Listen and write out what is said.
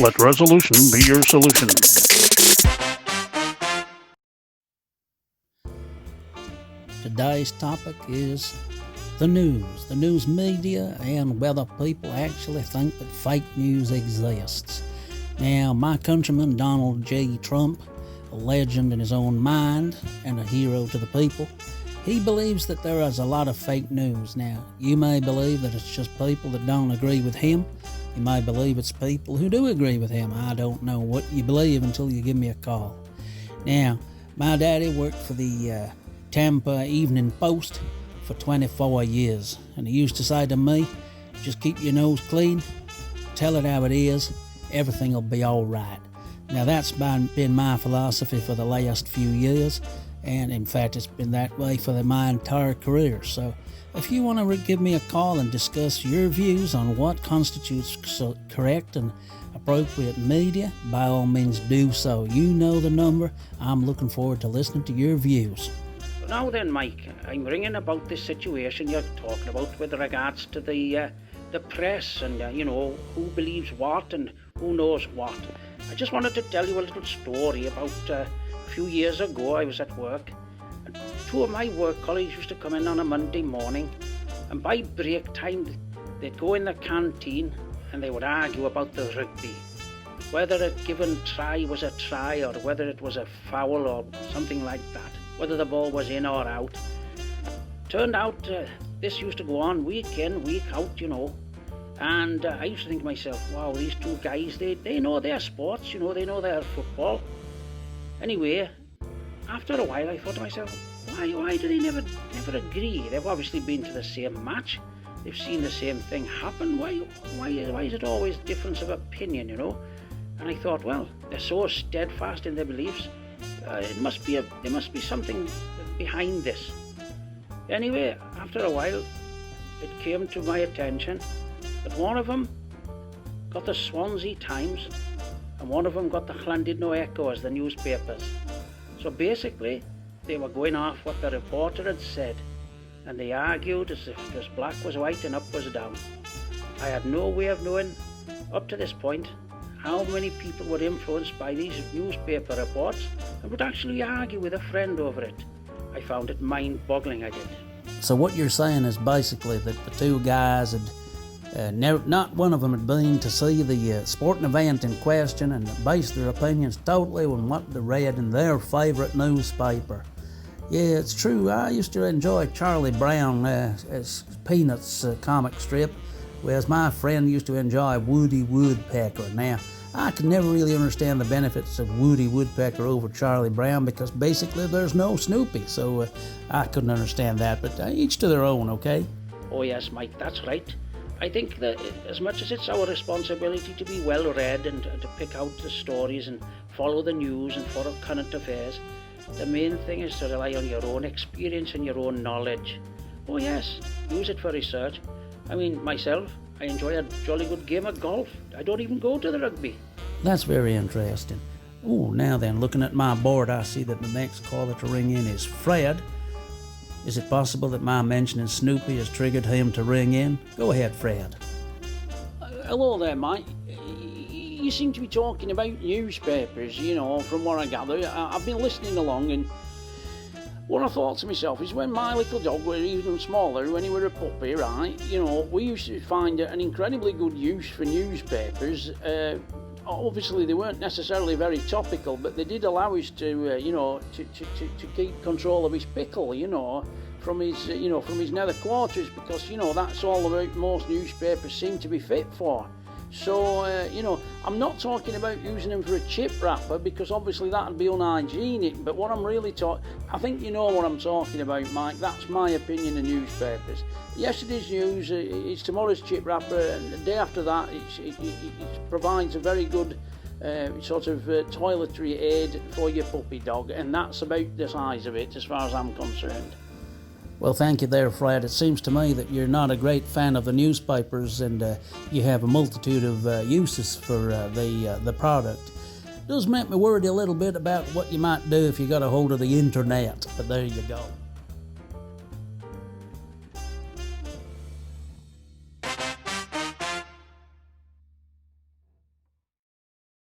Let resolution be your solution. Today's topic is the news media, and whether people actually think that fake news exists. Now, my countryman Donald J. Trump, a legend in his own mind and a hero to the people, he believes that there is a lot of fake news. Now, you may believe that it's just people that don't agree with him. You may believe it's people who do agree with him. I don't know what you believe until you give me a call. Now, my daddy worked for the Tampa Evening Post for 24 years, and he used to say to me, just keep your nose clean, tell it how it is, everything will be all right. Now, that's been my philosophy for the last few years, and in fact, it's been that way for my entire career. So if you want to give me a call and discuss your views on what constitutes correct and appropriate media, by all means do so. You know the number. I'm looking forward to listening to your views. Now then, Mike, I'm ringing about this situation you're talking about with regards to the press and, who believes what and who knows what. I just wanted to tell you a little story about a few years ago. I was at work, and two of my work colleagues used to come in on a Monday morning, and by break time they'd go in the canteen and they would argue about the rugby, whether a given try was a try or whether it was a foul or something like that, whether the ball was in or out. Turned out this used to go on week in, week out, and I used to think to myself, wow, these two guys, they know their sports, they know their football. Anyway, after a while I thought to myself, why do they never agree? They've obviously been to the same match, they've seen the same thing happen. Why is it always difference of opinion, And I thought, well, they're so steadfast in their beliefs, there must be something behind this. Anyway, after a while, it came to my attention that one of them got the Swansea Times and one of them got the Llandudno Echo as the newspapers. So basically, they were going off what the reporter had said, and they argued as if this black was white and up was down. I had no way of knowing, up to this point, how many people were influenced by these newspaper reports and would actually argue with a friend over it. I found it mind-boggling, I did. So what you're saying is basically that the two guys had not one of them had been to see the sporting event in question and based their opinions totally on what they read in their favourite newspaper. Yeah, it's true. I used to enjoy Charlie Brown as Peanuts comic strip, whereas my friend used to enjoy Woody Woodpecker. Now, I could never really understand the benefits of Woody Woodpecker over Charlie Brown because basically there's no Snoopy, so I couldn't understand that, but each to their own, okay? Oh yes, Mike, that's right. I think that as much as it's our responsibility to be well read and to pick out the stories and follow the news and follow current affairs, the main thing is to rely on your own experience and your own knowledge. Oh yes, use it for research. I mean, myself, I enjoy a jolly good game of golf. I don't even go to the rugby. That's very interesting. Oh, now then, looking at my board, I see that the next caller to ring in is Fred. Is it possible that my mentioning Snoopy has triggered him to ring in? Go ahead, Fred. Hello there, Mike. You seem to be talking about newspapers, from what I gather. I've been listening along, and what I thought to myself is when my little dog was even smaller, when he was a puppy, right, we used to find an incredibly good use for newspapers. Obviously, they weren't necessarily very topical, but they did allow us to keep control of his pickle, from his nether quarters, because, that's all about most newspapers seem to be fit for. So, I'm not talking about using them for a chip wrapper, because obviously that would be unhygienic, but what I'm really I think you know what I'm talking about, Mike. That's my opinion of newspapers. Yesterday's news, it's tomorrow's chip wrapper, and the day after that, it provides a very good toiletry aid for your puppy dog, and that's about the size of it as far as I'm concerned. Well, thank you there, Fred. It seems to me that you're not a great fan of the newspapers, and you have a multitude of uses for the product. It does make me worried a little bit about what you might do if you got a hold of the internet, but there you go.